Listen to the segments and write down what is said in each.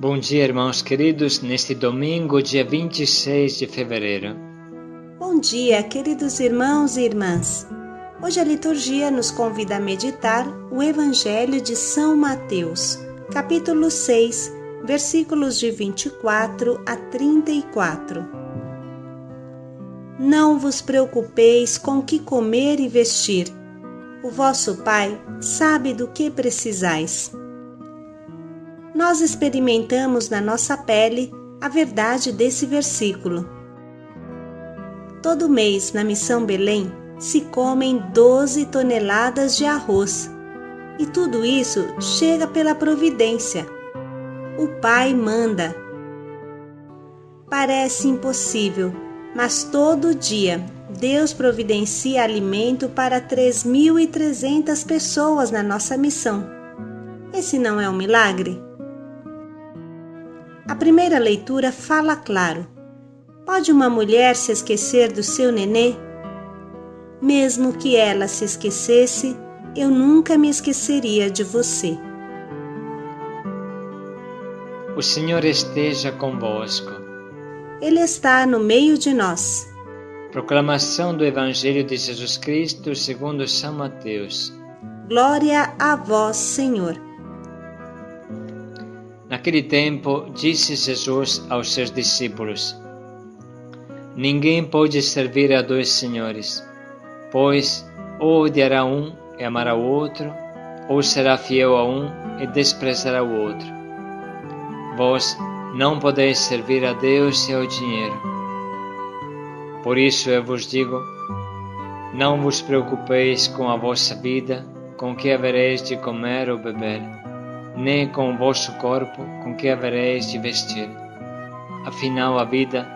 Bom dia, irmãos queridos, neste domingo, dia 26 de fevereiro. Bom dia, queridos irmãos e irmãs. Hoje a liturgia nos convida a meditar o Evangelho de São Mateus, capítulo 6, versículos de 24 a 34. Não vos preocupeis com o que comer e vestir. O vosso Pai sabe do que precisais. Nós experimentamos na nossa pele a verdade desse versículo. Todo mês, na Missão Belém, se comem 12 toneladas de arroz. E tudo isso chega pela providência. O Pai manda. Parece impossível, mas todo dia Deus providencia alimento para 3.300 pessoas na nossa missão. Esse não é um milagre? A primeira leitura fala claro. Pode uma mulher se esquecer do seu nenê? Mesmo que ela se esquecesse, eu nunca me esqueceria de você. O Senhor esteja convosco. Ele está no meio de nós. Proclamação do Evangelho de Jesus Cristo segundo São Mateus. Glória a vós, Senhor. Naquele tempo, disse Jesus aos seus discípulos: Ninguém pode servir a dois senhores, pois ou odiará um e amará o outro, ou será fiel a um e desprezará o outro. Vós não podeis servir a Deus e ao dinheiro. Por isso eu vos digo, não vos preocupeis com a vossa vida, com o que havereis de comer ou beber, nem com o vosso corpo, com que havereis de vestir. Afinal, a vida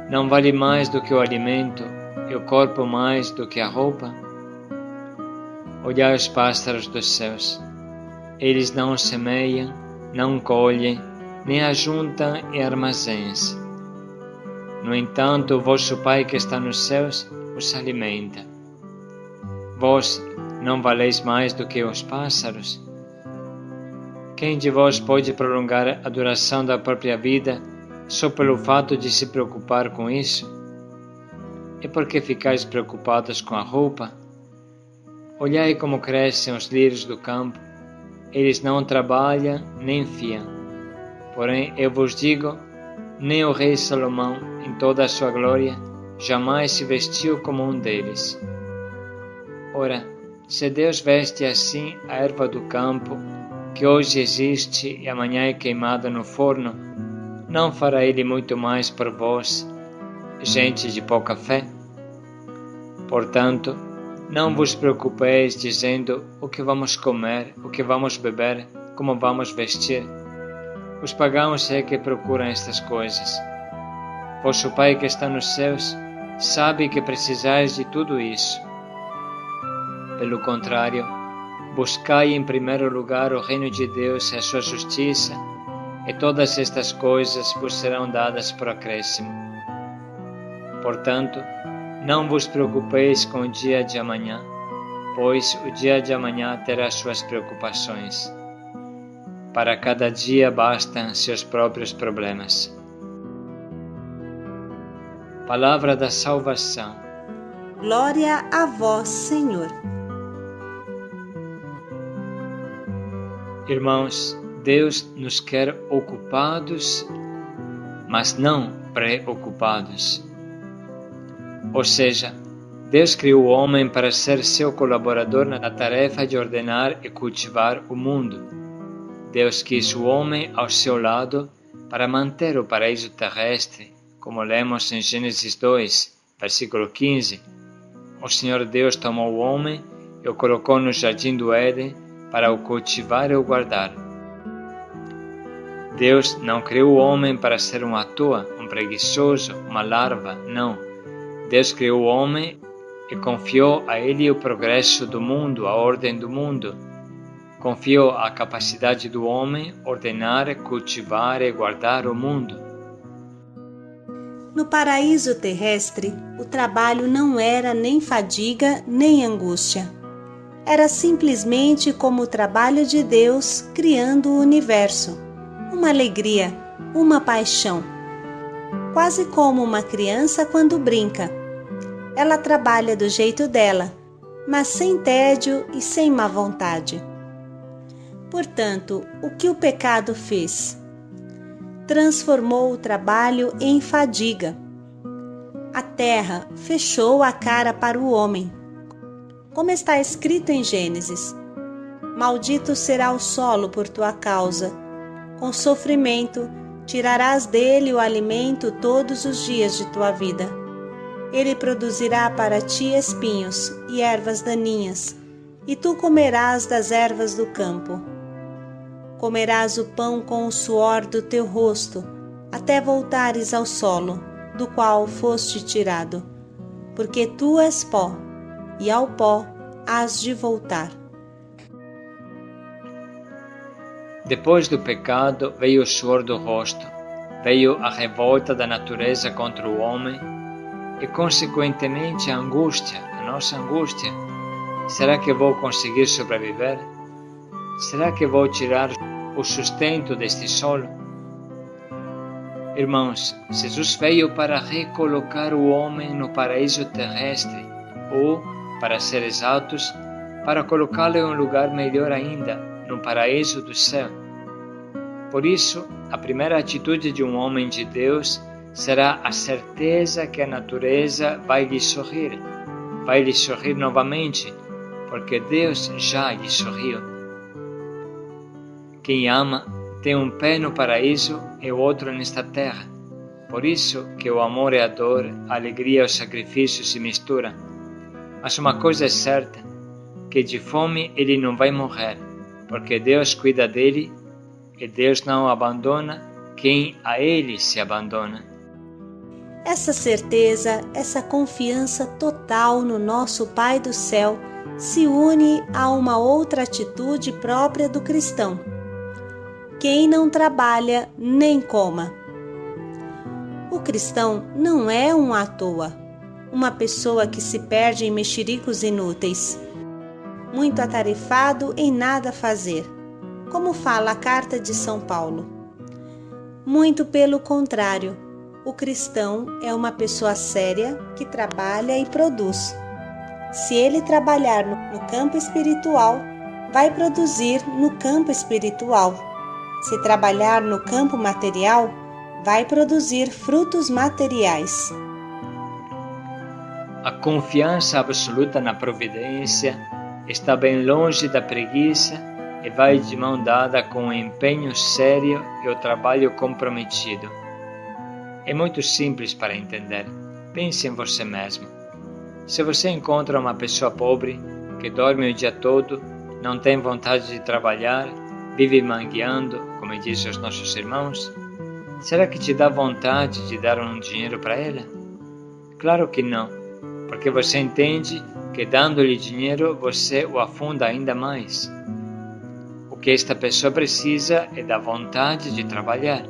não vale mais do que o alimento, e o corpo mais do que a roupa? Olhai os pássaros dos céus. Eles não semeiam, não colhem, nem ajuntam em armazéns. No entanto, o vosso Pai que está nos céus os alimenta. Vós não valeis mais do que os pássaros? Quem de vós pode prolongar a duração da própria vida só pelo fato de se preocupar com isso? E por que ficais preocupados com a roupa? Olhai como crescem os lírios do campo. Eles não trabalham nem fiam. Porém, eu vos digo, nem o rei Salomão, em toda a sua glória, jamais se vestiu como um deles. Ora, se Deus veste assim a erva do campo, que hoje existe e amanhã é queimada no forno, não fará Ele muito mais por vós, gente de pouca fé? Portanto, não vos preocupeis dizendo o que vamos comer, o que vamos beber, como vamos vestir. Os pagãos é que procuram estas coisas. Vosso Pai que está nos céus sabe que precisais de tudo isso. Pelo contrário, buscai em primeiro lugar o reino de Deus e a sua justiça, e todas estas coisas vos serão dadas por acréscimo. Portanto, não vos preocupeis com o dia de amanhã, pois o dia de amanhã terá suas preocupações. Para cada dia bastam seus próprios problemas. Palavra da salvação. Glória a vós, Senhor. Irmãos, Deus nos quer ocupados, mas não preocupados. Ou seja, Deus criou o homem para ser seu colaborador na tarefa de ordenar e cultivar o mundo. Deus quis o homem ao seu lado para manter o paraíso terrestre, como lemos em Gênesis 2, versículo 15. O Senhor Deus tomou o homem e o colocou no jardim do Éden para o cultivar e o guardar. Deus não criou o homem para ser um à toa, um preguiçoso, uma larva, não. Deus criou o homem e confiou a ele o progresso do mundo, a ordem do mundo. Confiou a capacidade do homem ordenar, cultivar e guardar o mundo. No paraíso terrestre, o trabalho não era nem fadiga nem angústia. Era simplesmente como o trabalho de Deus criando o universo. uma alegria, uma paixão. Quase como uma criança quando brinca. Ela trabalha do jeito dela, mas sem tédio e sem má vontade. Portanto, o que o pecado fez? Transformou o trabalho em fadiga. A terra fechou a cara para o homem. Como está escrito em Gênesis: maldito será o solo por tua causa. Com sofrimento tirarás dele o alimento todos os dias de tua vida. Ele produzirá para ti espinhos e ervas daninhas, e tu comerás das ervas do campo. Comerás o pão com o suor do teu rosto, até voltares ao solo, do qual foste tirado, porque tu és pó, e ao pó hás de voltar. Depois do pecado veio o suor do rosto, veio a revolta da natureza contra o homem e, consequentemente, a angústia, a nossa angústia. Será que vou conseguir sobreviver? Será que vou tirar o sustento deste solo? Irmãos, Jesus veio para recolocar o homem no paraíso terrestre, ou, para ser exatos, para colocá-lo em um lugar melhor ainda, no paraíso do céu. Por isso, a primeira atitude de um homem de Deus será a certeza que a natureza vai lhe sorrir novamente, porque Deus já lhe sorriu. Quem ama tem um pé no paraíso e o outro nesta terra. Por isso que o amor e a dor, a alegria e o sacrifício se misturam. Mas uma coisa é certa, que de fome ele não vai morrer, porque Deus cuida dele e Deus não abandona quem a ele se abandona. Essa certeza, essa confiança total no nosso Pai do céu se une a uma outra atitude própria do cristão. Quem não trabalha, nem coma. O cristão não é um à toa, uma pessoa que se perde em mexericos inúteis, muito atarefado em nada fazer, como fala a carta de São Paulo. Muito pelo contrário, o cristão é uma pessoa séria que trabalha e produz. Se ele trabalhar no campo espiritual, vai produzir no campo espiritual. Se trabalhar no campo material, vai produzir frutos materiais. A confiança absoluta na providência está bem longe da preguiça e vai de mão dada com o empenho sério e o trabalho comprometido. É muito simples para entender. Pense em você mesmo. Se você encontra uma pessoa pobre que dorme o dia todo, não tem vontade de trabalhar, vive mangueando, como dizem os nossos irmãos, será que te dá vontade de dar um dinheiro para ela? Claro que não, porque você entende que dando-lhe dinheiro você o afunda ainda mais. O que esta pessoa precisa é da vontade de trabalhar.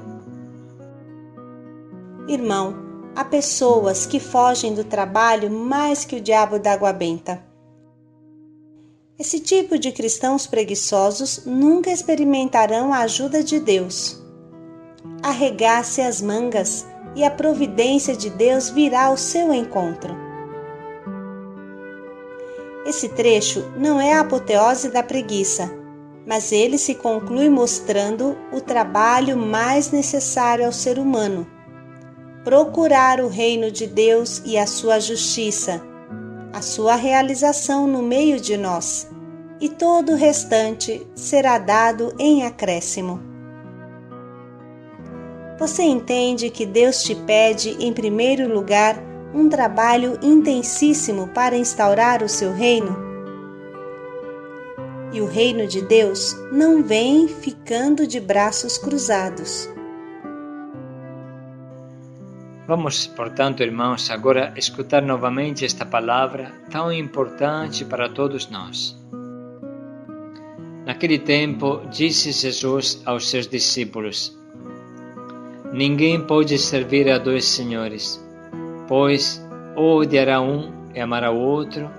Irmão, há pessoas que fogem do trabalho mais que o diabo da água benta. Esse tipo de cristãos preguiçosos nunca experimentarão a ajuda de Deus. Arregace as mangas e a providência de Deus virá ao seu encontro. Esse trecho não é a apoteose da preguiça, mas ele se conclui mostrando o trabalho mais necessário ao ser humano. Procurar o reino de Deus e a sua justiça, a sua realização no meio de nós, e todo o restante será dado em acréscimo. Você entende que Deus te pede, em primeiro lugar, um trabalho intensíssimo para instaurar o seu reino? E o reino de Deus não vem ficando de braços cruzados. Vamos, portanto, irmãos, agora escutar novamente esta palavra tão importante para todos nós. Naquele tempo, disse Jesus aos seus discípulos: ninguém pode servir a dois senhores, pois ou odiará um e amará o outro,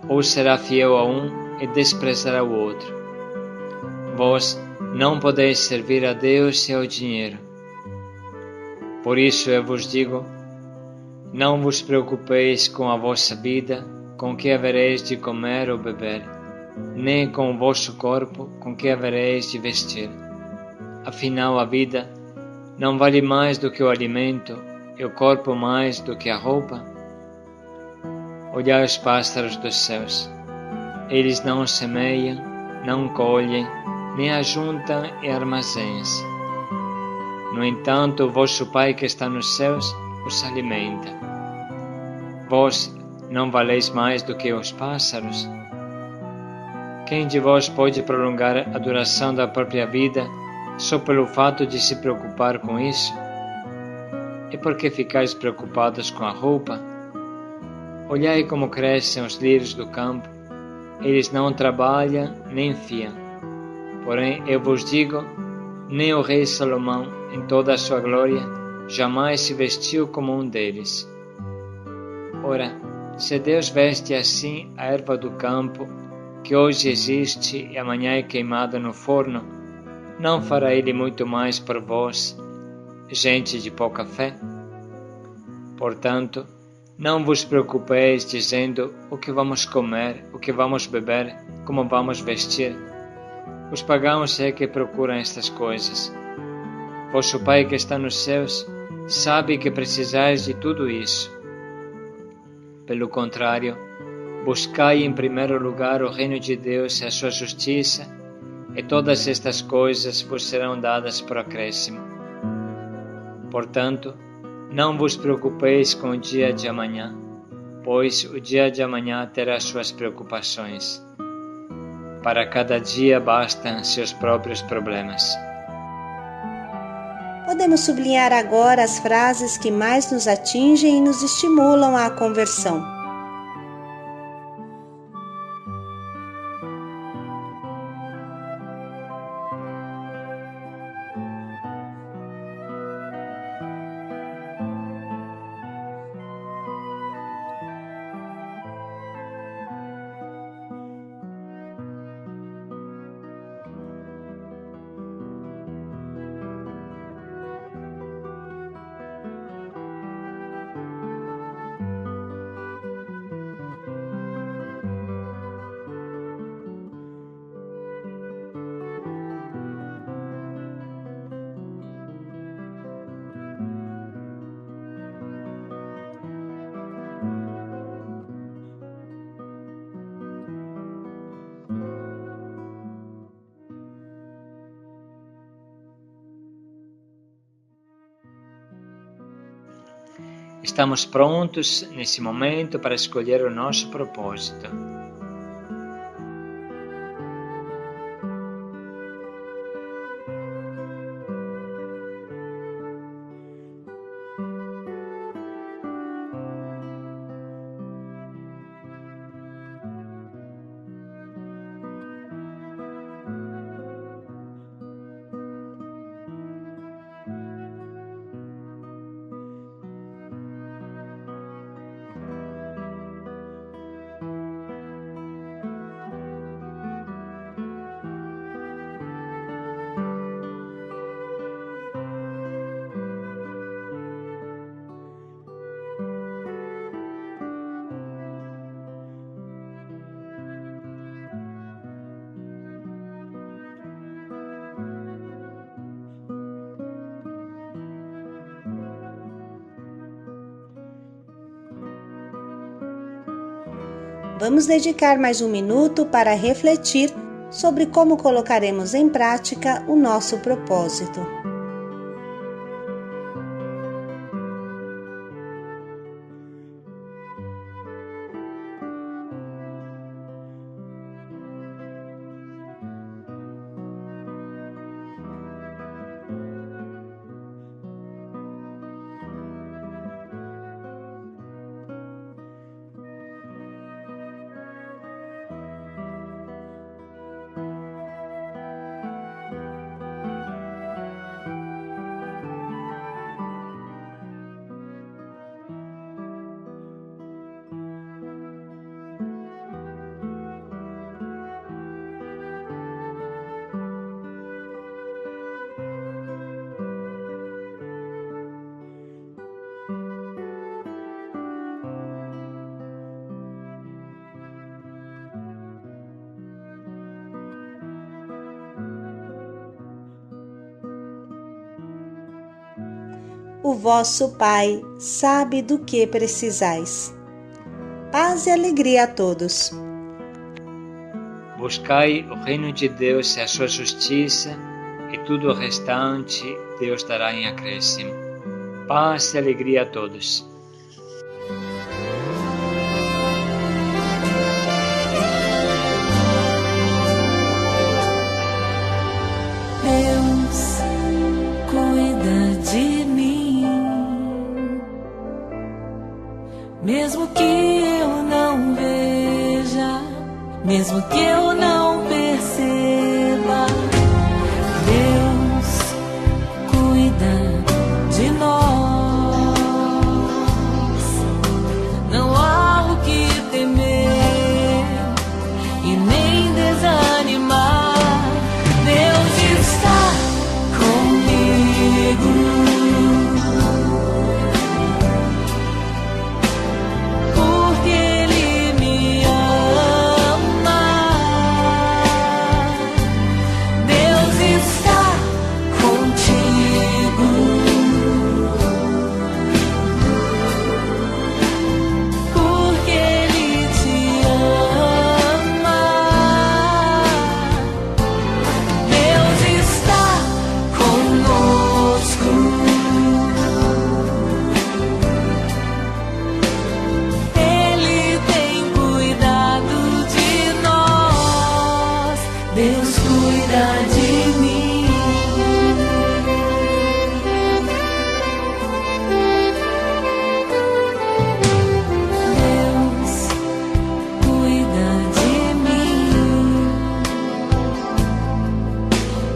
ou será fiel a um e desprezará o outro. Vós não podeis servir a Deus e ao dinheiro. Por isso eu vos digo, não vos preocupeis com a vossa vida, com o que havereis de comer ou beber, nem com o vosso corpo, com o que havereis de vestir. Afinal, a vida não vale mais do que o alimento, e o corpo mais do que a roupa? Olhai os pássaros dos céus. Eles não semeiam, não colhem, nem ajuntam em armazéns. No entanto, o vosso Pai que está nos céus os alimenta. Vós não valeis mais do que os pássaros? Quem de vós pode prolongar a duração da própria vida só pelo fato de se preocupar com isso? E por que ficais preocupados com a roupa? Olhai como crescem os lírios do campo. Eles não trabalham nem fiam. Porém, eu vos digo, nem o rei Salomão, em toda a sua glória, jamais se vestiu como um deles. Ora, se Deus veste assim a erva do campo, que hoje existe e amanhã é queimada no forno, não fará Ele muito mais por vós, gente de pouca fé? Portanto, não vos preocupeis dizendo o que vamos comer, o que vamos beber, como vamos vestir. Os pagãos é que procuram estas coisas. Vosso Pai que está nos céus sabe que precisais de tudo isso. Pelo contrário, buscai em primeiro lugar o reino de Deus e a sua justiça, e todas estas coisas vos serão dadas por acréscimo. Portanto, não vos preocupeis com o dia de amanhã, pois o dia de amanhã terá suas preocupações. Para cada dia bastam seus próprios problemas. Podemos sublinhar agora as frases que mais nos atingem e nos estimulam à conversão. Estamos prontos nesse momento para escolher o nosso propósito. Vamos dedicar mais um minuto para refletir sobre como colocaremos em prática o nosso propósito. o vosso Pai sabe do que precisais. Paz e alegria a todos. Buscai o reino de Deus e a sua justiça, e tudo o restante Deus dará em acréscimo. Paz e alegria a todos. Deus cuida de mim, mesmo que eu não veja, mesmo que eu não perceba. Deus cuida de nós, não há o que temer e nem desanimar. Deus está comigo, porque Ele me ama. Deus está contigo, porque Ele te ama. Deus está conosco, Ele tem cuidado de nós. Deus cuida de mim. Deus cuida de mim,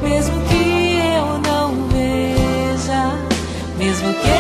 mesmo que eu não veja, mesmo que